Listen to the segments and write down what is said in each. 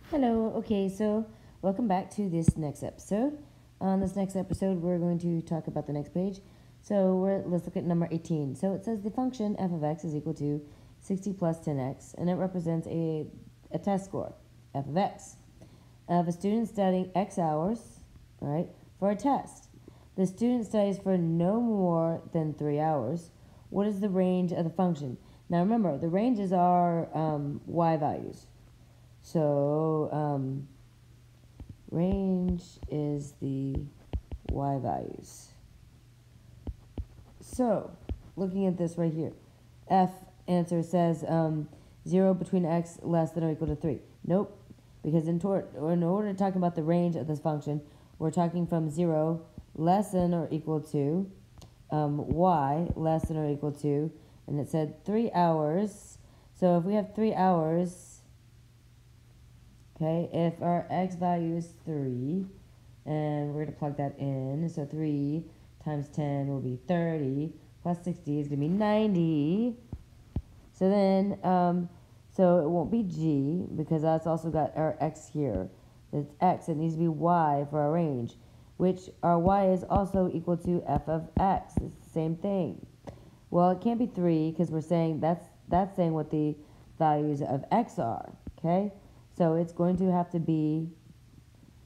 Hello, okay, so welcome back to this next episode. On this next episode, we're going to talk about the next page. So let's look at number 18. So it says the function f of x is equal to 60 plus 10x, and it represents a test score, f of x, of a student studying x hours, all right, for a test. The student studies for no more than 3 hours. What is the range of the function? Now remember, the ranges are y values. So, range is the y values. So, looking at this right here, F answer says 0 between x less than or equal to 3. Nope, because in order to talk about the range of this function, we're talking from 0 less than or equal to y less than or equal to, and it said 3 hours. So if we have 3 hours, okay, if our x value is 3, and we're going to plug that in, so 3 times 10 will be 30, plus 60 is going to be 90. So then, so it won't be g, because that's also got our x here. It's x, it needs to be y for our range, which our y is also equal to f of x. It's the same thing. Well, it can't be 3, because we're saying that's saying what the values of x are, okay? So it's going to have to be,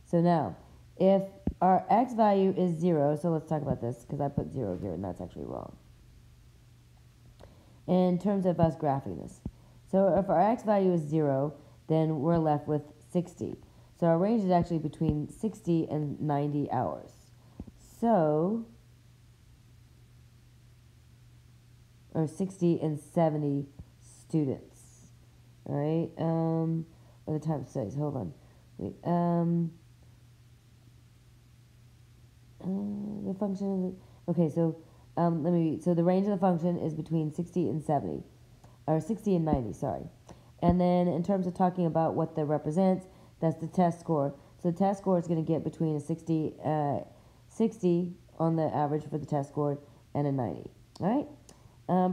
so now, if our x value is 0, so let's talk about this, because I put 0 here, and that's actually wrong. In terms of us graphing this. So if our x value is 0, then we're left with 60. So our range is actually between 60 and 90 hours. So, or 60 and 70 students. All right, or the time studies. Hold on. Wait. The function of the, okay, so so the range of the function is between 60 and 70, or 60 and 90, sorry. And then in terms of talking about what that represents, that's the test score. So the test score is going to get between a 60 on the average for the test score and a 90. All right.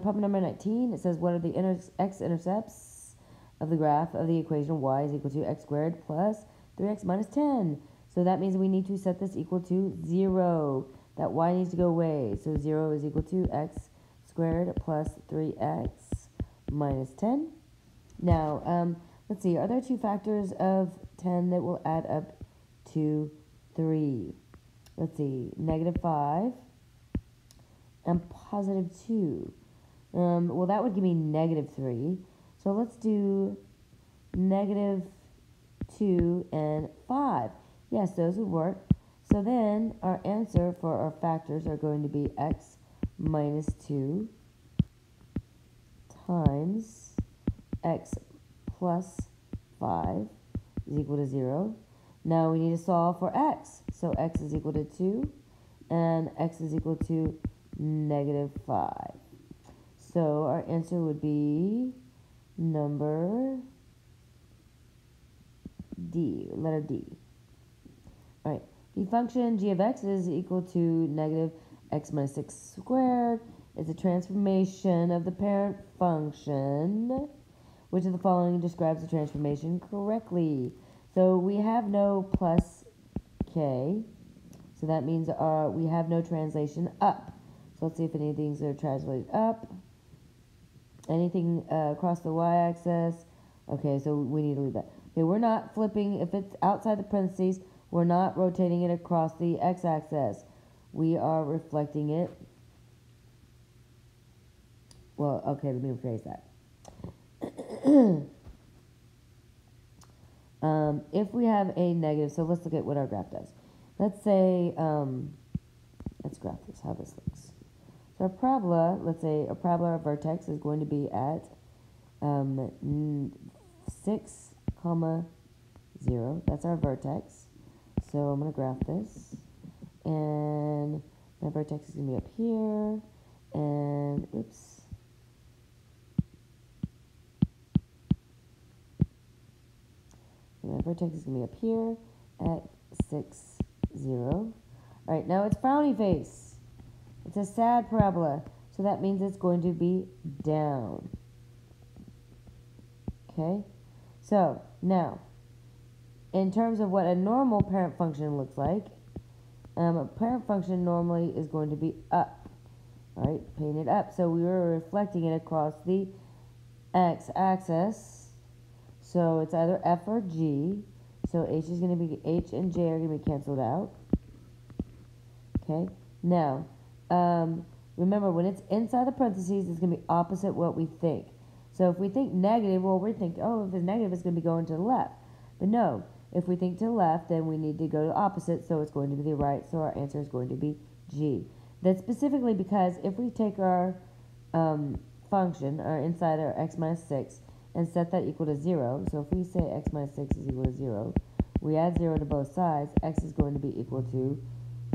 Problem number 19, it says what are the x-intercepts of the graph of the equation y is equal to x squared plus 3x minus 10. So that means we need to set this equal to 0. That y needs to go away. So 0 is equal to x squared plus 3x minus 10. Now, let's see. Are there two factors of 10 that will add up to 3? Let's see. Negative 5 and positive 2. Well, that would give me negative 3. So let's do negative 2 and 5. Yes, those would work. So then our answer for our factors are going to be x minus 2 times x plus 5 is equal to 0. Now we need to solve for x. So x is equal to 2 and x is equal to negative 5. So our answer would be number D, letter D. All right, the function g of x is equal to negative x minus 6 squared. It's a transformation of the parent function. Which of the following describes the transformation correctly? So we have no plus k, so that means we have no translation up. So let's see if any of these are translated up. Anything across the y-axis? Okay, so we need to leave that. Okay, we're not flipping. If it's outside the parentheses, we're not rotating it across the x-axis. We are reflecting it. Well, okay, let me rephrase that. If we have a negative, so let's look at what our graph does. Let's say, let's graph this, how this looks. So our parabola, let's say a parabola, our vertex is going to be at 6, 0. That's our vertex. So I'm going to graph this. And my vertex is going to be up here. And, oops. My vertex is going to be up here at 6, 0. All right, now it's frowny face. It's a sad parabola, so that means it's going to be down. Okay, so now in terms of what a normal parent function looks like, a parent function normally is going to be up, all right, painted up. So we were reflecting it across the x-axis. So it's either F or G. So H is going to be, H and J are going to be canceled out. Okay, now, remember, when it's inside the parentheses, it's going to be opposite what we think. So if we think negative, well, we think, oh, if it's negative, it's going to be going to the left. But no, if we think to the left, then we need to go to the opposite, so it's going to be the right, so our answer is going to be G. That's specifically because if we take our function, or inside our x minus 6, and set that equal to 0, so if we say x minus 6 is equal to 0, we add 0 to both sides, x is going to be equal to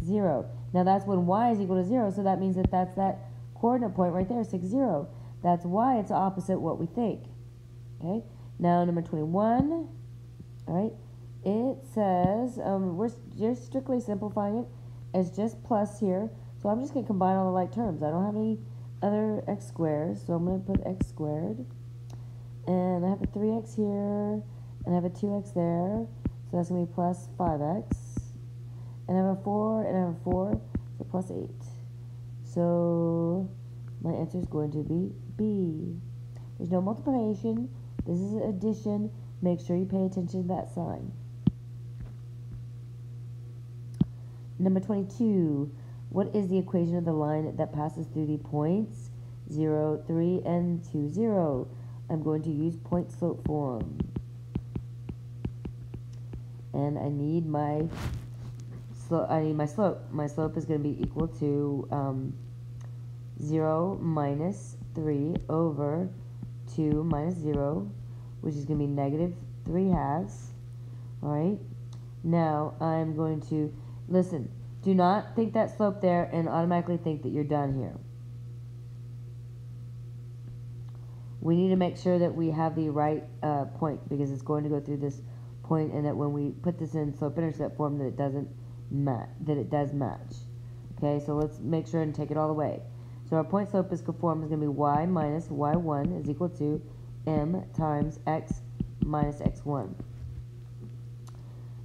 0. Now that's when y is equal to 0, so that means that that's that coordinate point right there, 6, 0. That's why it's opposite what we think. Okay, now number 21, all right, it says, we're just strictly simplifying it, it's just plus here, so I'm just going to combine all the like terms. I don't have any other x squares, so I'm going to put x squared, and I have a 3x here, and I have a 2x there, so that's going to be plus 5x, and I have a 4, and I have a 4, so plus 8. So my answer is going to be B. There's no multiplication. This is addition. Make sure you pay attention to that sign. Number 22. What is the equation of the line that passes through the points 0, 3, and 2, 0? I'm going to use point slope form. And I need my slope. My slope is going to be equal to 0 minus 3 over 2 minus 0, which is going to be negative 3 halves. All right. Now I'm going to, listen, do not think that slope there and automatically think that you're done here. We need to make sure that we have the right point, because it's going to go through this point, and that when we put this in slope-intercept form, that it doesn't match, that it does match. Okay, so let's make sure and take it all the way. So our point slope is form is going to be y minus y1 is equal to m times x minus x1.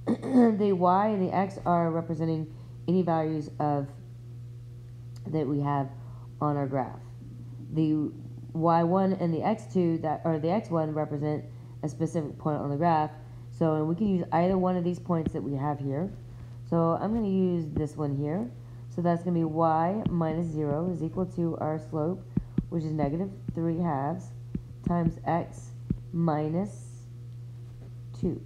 The y and the x are representing any values of that we have on our graph. The y1 and the x2, that or the x1, represent a specific point on the graph. So, and we can use either one of these points that we have here. So I'm going to use this one here. So that's going to be y minus 0 is equal to our slope, which is negative 3 halves, times x minus 2.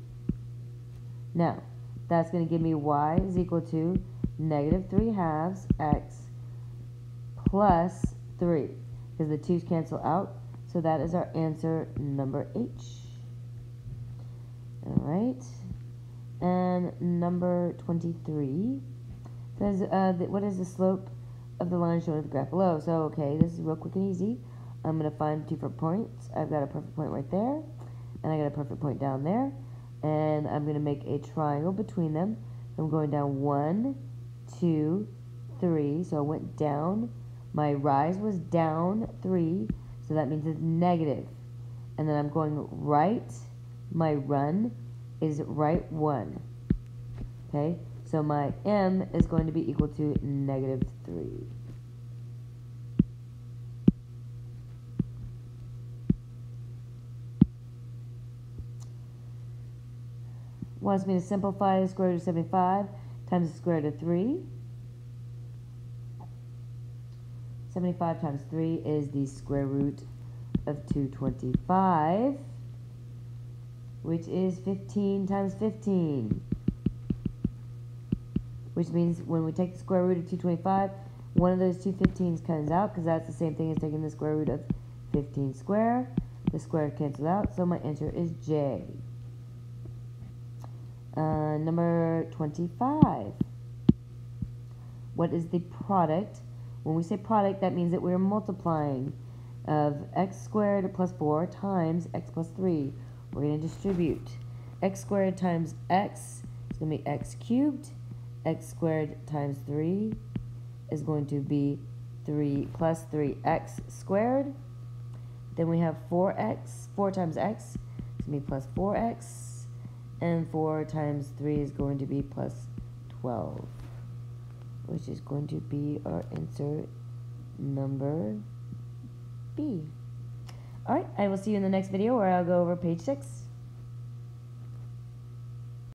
Now, that's going to give me y is equal to negative 3 halves x plus 3, because the 2's cancel out. So that is our answer, number H. All right. And number 23 says, what is the slope of the line shown at the graph below? So, okay, this is real quick and easy. I'm going to find 2 different points. I've got a perfect point right there, and I got a perfect point down there. And I'm going to make a triangle between them. I'm going down 1, 2, 3. So I went down. My rise was down 3, so that means it's negative. And then I'm going right. My run is right 1. Okay, so my m is going to be equal to negative 3. Wants me to simplify the square root of 75 times the square root of 3. 75 times 3 is the square root of 225, which is 15 times 15. Which means when we take the square root of 225, one of those two 15s comes out, because that's the same thing as taking the square root of 15 square. The square cancels out, so my answer is J. Number 25. What is the product? When we say product, that means that we're multiplying of x squared plus 4 times x plus 3. We're going to distribute. X squared times x is going to be x cubed. X squared times 3 is going to be 3 plus 3x squared. Then we have 4x. 4 times x is going to be plus 4x. And 4 times 3 is going to be plus 12, which is going to be our answer number B. Alright, I will see you in the next video where I'll go over page 6.